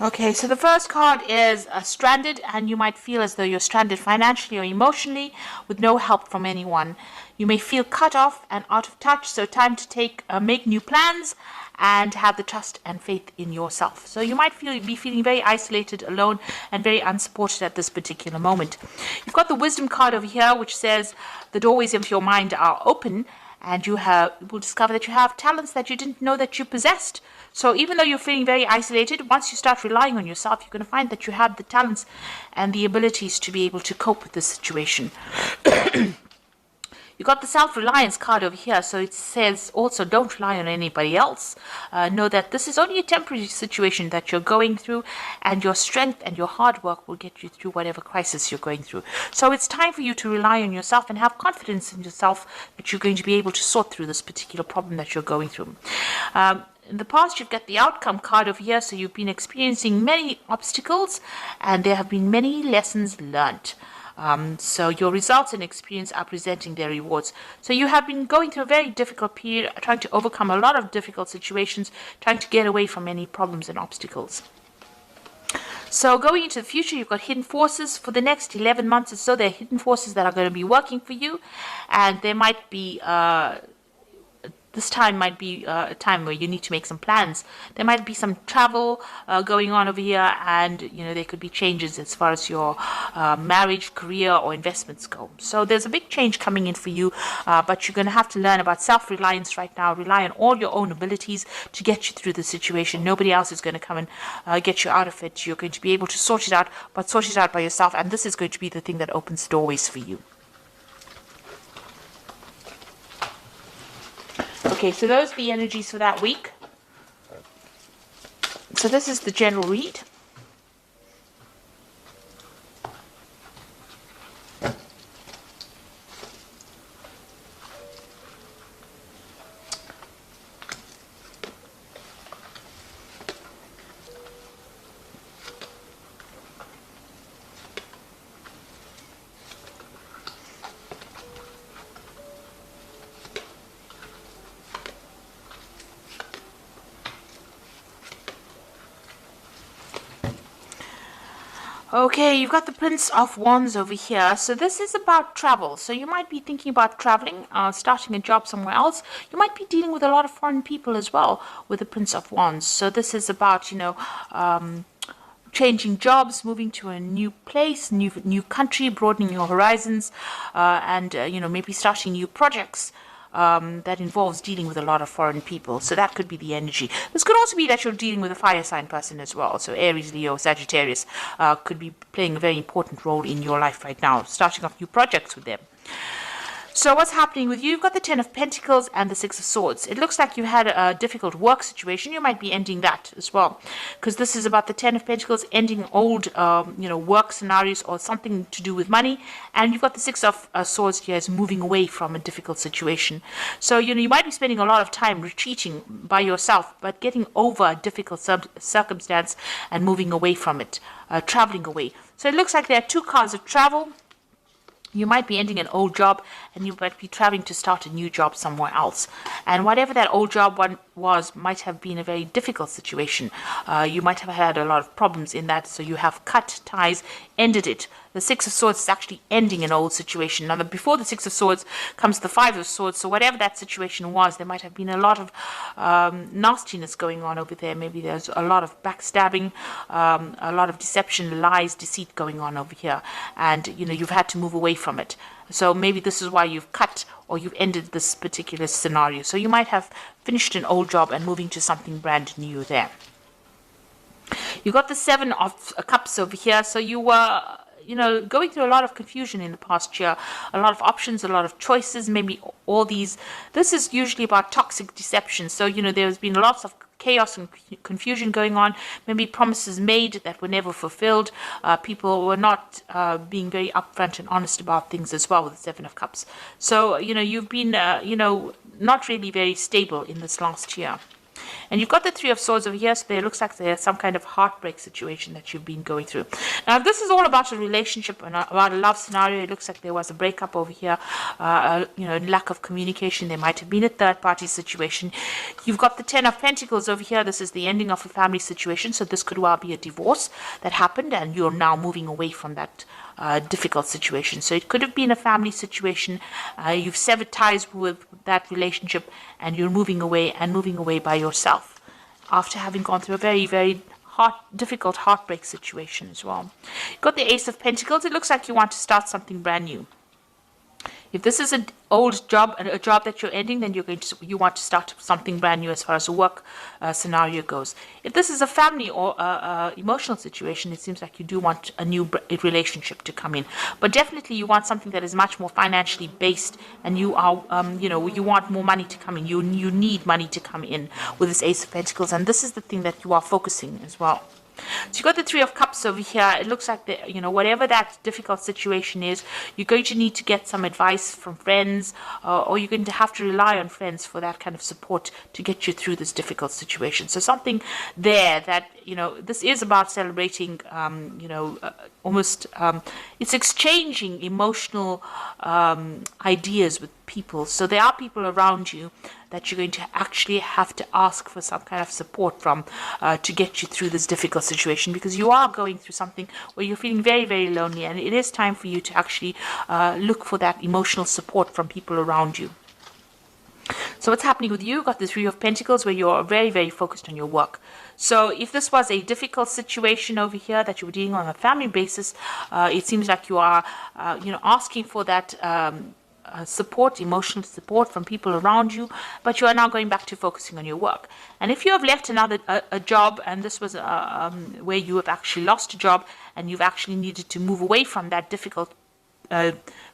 Okay, so the first card is stranded, and you might feel as though you're stranded financially or emotionally with no help from anyone. You may feel cut off and out of touch, so time to make new plans and have the trust and faith in yourself. So you might be feeling very isolated, alone, and very unsupported at this particular moment. You've got the wisdom card over here, which says the doorways of your mind are open, and you will discover that you have talents that you didn't know that you possessed. So even though you're feeling very isolated, once you start relying on yourself, you're going to find that you have the talents and the abilities to be able to cope with this situation. You got the self-reliance card over here, so it says also don't rely on anybody else. Know that this is only a temporary situation that you're going through, and your strength and your hard work will get you through whatever crisis you're going through. So it's time for you to rely on yourself and have confidence in yourself that you're going to be able to sort through this particular problem that you're going through. In the past, you've got the outcome card over here, so you've been experiencing many obstacles, and there have been many lessons learned. So your results and experience are presenting their rewards. So you have been going through a very difficult period, trying to overcome a lot of difficult situations, trying to get away from any problems and obstacles. So going into the future, you've got hidden forces. For the next 11 months or so, there are hidden forces that are going to be working for you, and there might be this time might be a time where you need to make some plans. There might be some travel going on over here, and there could be changes as far as your marriage, career, or investments go. So there's a big change coming in for you, but you're going to have to learn about self-reliance right now. Rely on all your own abilities to get you through the situation. Nobody else is going to come and get you out of it. You're going to be able to sort it out, but sort it out by yourself, and this is going to be the thing that opens doorways for you. Okay, so those are the energies for that week. So this is the general read. Okay, you've got the Prince of Wands over here. So this is about travel. So you might be thinking about traveling, starting a job somewhere else. You might be dealing with a lot of foreign people as well with the Prince of Wands. So this is about, changing jobs, moving to a new place, new country, broadening your horizons, and maybe starting new projects. That involves dealing with a lot of foreign people. So that could be the energy. This could also be that you're dealing with a fire sign person as well. So Aries, Leo, Sagittarius could be playing a very important role in your life right now, starting off new projects with them. So what's happening with you? You've got the Ten of Pentacles and the Six of Swords. It looks like you had a difficult work situation. You might be ending that as well, because this is about the Ten of Pentacles ending old, work scenarios or something to do with money. And you've got the Six of Swords here as moving away from a difficult situation. So, you might be spending a lot of time retreating by yourself, but getting over a difficult circumstance and moving away from it, traveling away. So it looks like there are two cards of travel. You might be ending an old job, and you might be traveling to start a new job somewhere else. And whatever that old job was might have been a very difficult situation. You might have had a lot of problems in that, so you have cut ties, ended it. The Six of Swords is actually ending an old situation. Now, before the Six of Swords comes the Five of Swords, so whatever that situation was, there might have been a lot of nastiness going on over there. Maybe there's a lot of backstabbing, a lot of deception, lies, deceit going on over here. And, you've had to move away from it. So maybe this is why you've cut or you've ended this particular scenario. So you might have finished an old job and moving to something brand new there. You got the Seven of Cups over here. So you were going through a lot of confusion in the past year, a lot of options, a lot of choices, maybe all these. This is usually about toxic deception. So, there's been lots of chaos and confusion going on, maybe promises made that were never fulfilled. People were not being very upfront and honest about things as well with the Seven of Cups. So, you've been, not really very stable in this last year. And you've got the Three of Swords over here, so there looks like there's some kind of heartbreak situation that you've been going through. Now, if this is all about a relationship and about a love scenario, it looks like there was a breakup over here, lack of communication. There might have been a third-party situation. You've got the Ten of Pentacles over here. This is the ending of a family situation, so this could well be a divorce that happened, and you're now moving away from that difficult situation. So it could have been a family situation. You've severed ties with that relationship, and you're moving away by yourself after having gone through a very, very difficult heartbreak situation as well. You've got the Ace of Pentacles. It looks like you want to start something brand new. If this is an old job, a job that you're ending, then you want to start something brand new as far as the work scenario goes. If this is a family or emotional situation, it seems like you do want a new relationship to come in. But definitely, you want something that is much more financially based, and you are, you want more money to come in. You need money to come in with this Ace of Pentacles, and this is the thing that you are focusing as well. So you've got the Three of Cups over here. It looks like whatever that difficult situation is, you're going to need to get some advice from friends, or you're going to have to rely on friends for that kind of support to get you through this difficult situation. So something there that, this is about celebrating, almost, it's exchanging emotional ideas with people. So there are people around you that you're going to actually have to ask for some kind of support from to get you through this difficult situation, because you are going through something where you're feeling very, very lonely, and it is time for you to actually look for that emotional support from people around you. So what's happening with you? You've got the Three of Pentacles, where you're very, very focused on your work. So if this was a difficult situation over here that you were dealing on a family basis, it seems like you are, asking for that support, emotional support from people around you, but you are now going back to focusing on your work. And if you have left a job, and this was where you have actually lost a job, and you've actually needed to move away from that difficult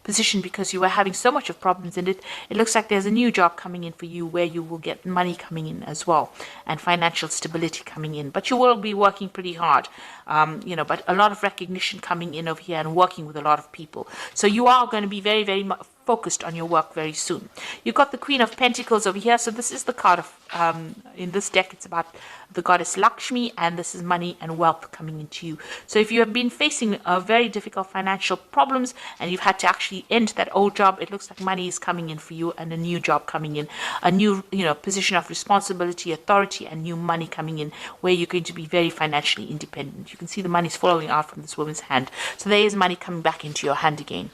position because you were having so much of problems in it, it looks like there's a new job coming in for you where you will get money coming in as well, and financial stability coming in. But you will be working pretty hard, but a lot of recognition coming in over here, and working with a lot of people. So you are going to be very, very focused on your work very soon. You've got the Queen of Pentacles over here. So this is the card of, in this deck, it's about the goddess Lakshmi, and this is money and wealth coming into you. So if you have been facing very difficult financial problems, and you've had to actually end that old job, it looks like money is coming in for you, and a new job coming in, a new position of responsibility, authority, and new money coming in, where you're going to be very financially independent. You can see the money's flowing out from this woman's hand. So there is money coming back into your hand again.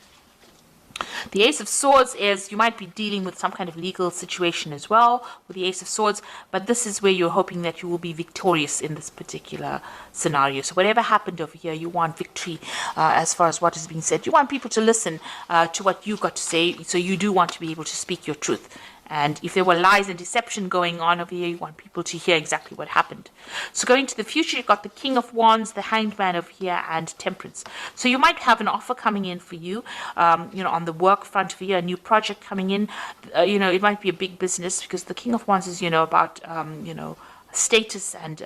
The Ace of Swords is, you might be dealing with some kind of legal situation as well with the Ace of Swords, but this is where you're hoping that you will be victorious in this particular scenario. So whatever happened over here, you want victory as far as what is being said. You want people to listen to what you've got to say, so you do want to be able to speak your truth. And if there were lies and deception going on over here, you want people to hear exactly what happened. So going to the future, you've got the King of Wands, the Hanged Man over here, and Temperance. So you might have an offer coming in for you, on the work front for you, a new project coming in. It might be a big business, because the King of Wands is, about, status and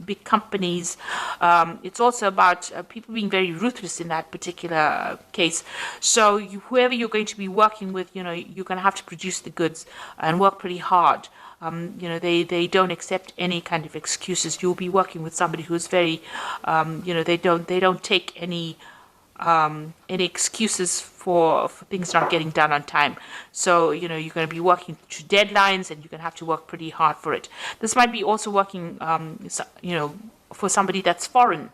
big companies. It's also about people being very ruthless in that particular case. So whoever you're going to be working with, you're going to have to produce the goods and work pretty hard. They don't accept any kind of excuses. You'll be working with somebody who's very, they don't take any excuses for things not getting done on time. So, you're going to be working to deadlines, and you're going to have to work pretty hard for it. This might be also working, for somebody that's foreign,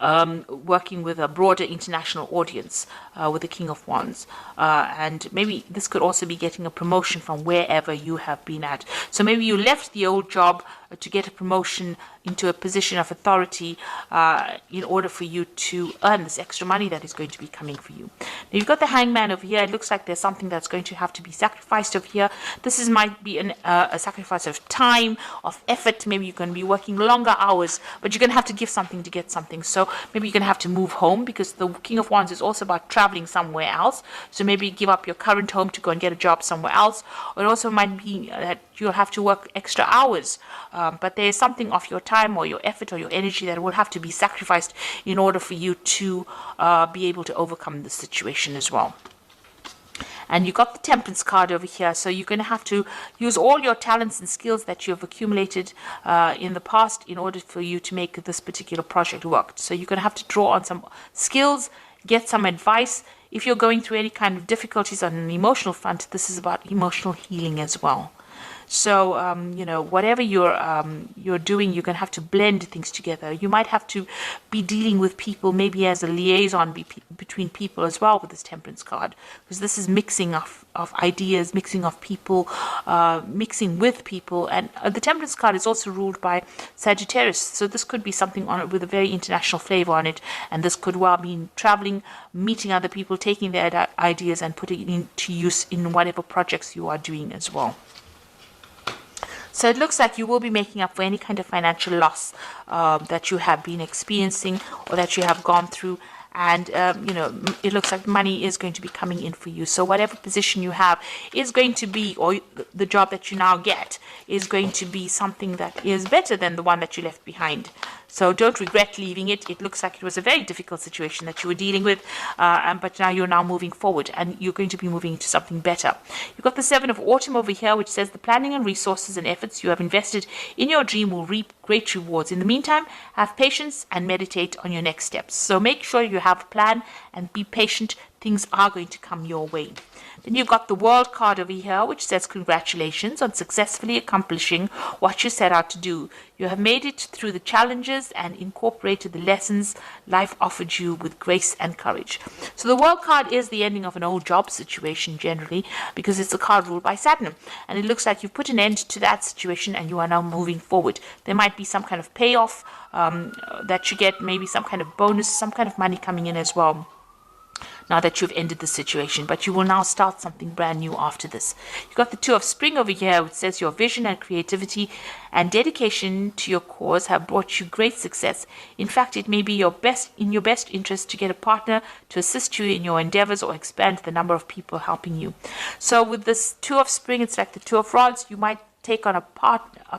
working with a broader international audience with the King of Wands. And maybe this could also be getting a promotion from wherever you have been at. So maybe you left the old job to get a promotion into a position of authority in order for you to earn this extra money that is going to be coming for you. Now you've got the Hangman over here. It looks like there's something that's going to have to be sacrificed over here. This might be a sacrifice of time, of effort. Maybe you're going to be working longer hours, but you're going to have to give something to get something. So maybe you're going to have to move home, because the King of Wands is also about traveling somewhere else. So maybe give up your current home to go and get a job somewhere else. Or it also might be that you'll have to work extra hours, but there is something of your time or your effort or your energy that will have to be sacrificed in order for you to be able to overcome the situation as well. And you got the Temperance card over here, so you're going to have to use all your talents and skills that you have accumulated in the past in order for you to make this particular project work. So you're going to have to draw on some skills, get some advice. If you're going through any kind of difficulties on an emotional front, this is about emotional healing as well. So, whatever you're doing, you're going to have to blend things together. You might have to be dealing with people, maybe as a liaison between people as well with this Temperance card, because this is mixing of ideas, mixing of people, mixing with people. And the Temperance card is also ruled by Sagittarius. So this could be something on it with a very international flavor on it. And this could well mean traveling, meeting other people, taking their ideas and putting it into use in whatever projects you are doing as well. So it looks like you will be making up for any kind of financial loss that you have been experiencing or that you have gone through. And, it looks like money is going to be coming in for you. So whatever position you have is going to be, or the job that you now get is going to be something that is better than the one that you left behind. So don't regret leaving it. It looks like it was a very difficult situation that you were dealing with, but now you're now moving forward and you're going to be moving into something better. You've got the Seven of Autumn over here, which says the planning and resources and efforts you have invested in your dream will reap great rewards. In the meantime, have patience and meditate on your next steps. So make sure you have a plan and be patient. Things are going to come your way. Then you've got the World card over here, which says congratulations on successfully accomplishing what you set out to do. You have made it through the challenges and incorporated the lessons life offered you with grace and courage. So the World card is the ending of an old job situation generally, because it's a card ruled by Saturn. And it looks like you've put an end to that situation and you are now moving forward. There might be some kind of payoff that you get, maybe some kind of bonus, some kind of money coming in as well, now that you've ended the situation, but you will now start something brand new after this. You've got the Two of Spring over here, which says your vision and creativity and dedication to your cause have brought you great success. In fact, it may be in your best interest to get a partner to assist you in your endeavors or expand the number of people helping you. So with this Two of Spring, it's like the Two of Rods. You might take on a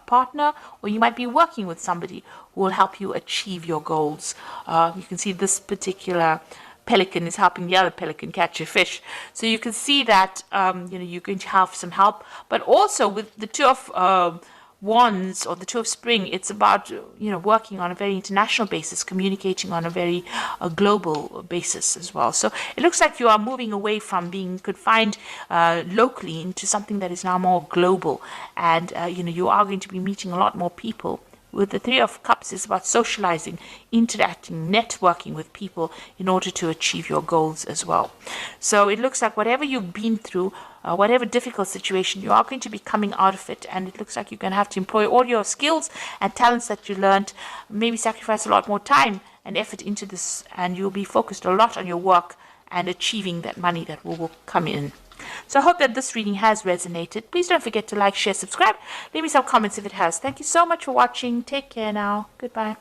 partner, or you might be working with somebody who will help you achieve your goals. You can see this particular pelican is helping the other pelican catch a fish. So you can see that you're going to have some help. But also with the Two of Wands or the Two of Spring, it's about working on a very international basis, communicating on a very global basis as well. So it looks like you are moving away from being confined locally into something that is now more global, and you are going to be meeting a lot more people. With the Three of Cups, it's about socializing, interacting, networking with people in order to achieve your goals as well. So it looks like whatever you've been through, whatever difficult situation, you are going to be coming out of it. And it looks like you're going to have to employ all your skills and talents that you learned, maybe sacrifice a lot more time and effort into this, and you'll be focused a lot on your work and achieving that money that will come in. So I hope that this reading has resonated. Please don't forget to like, share, subscribe. Leave me some comments if it has. Thank you so much for watching. Take care now. Goodbye.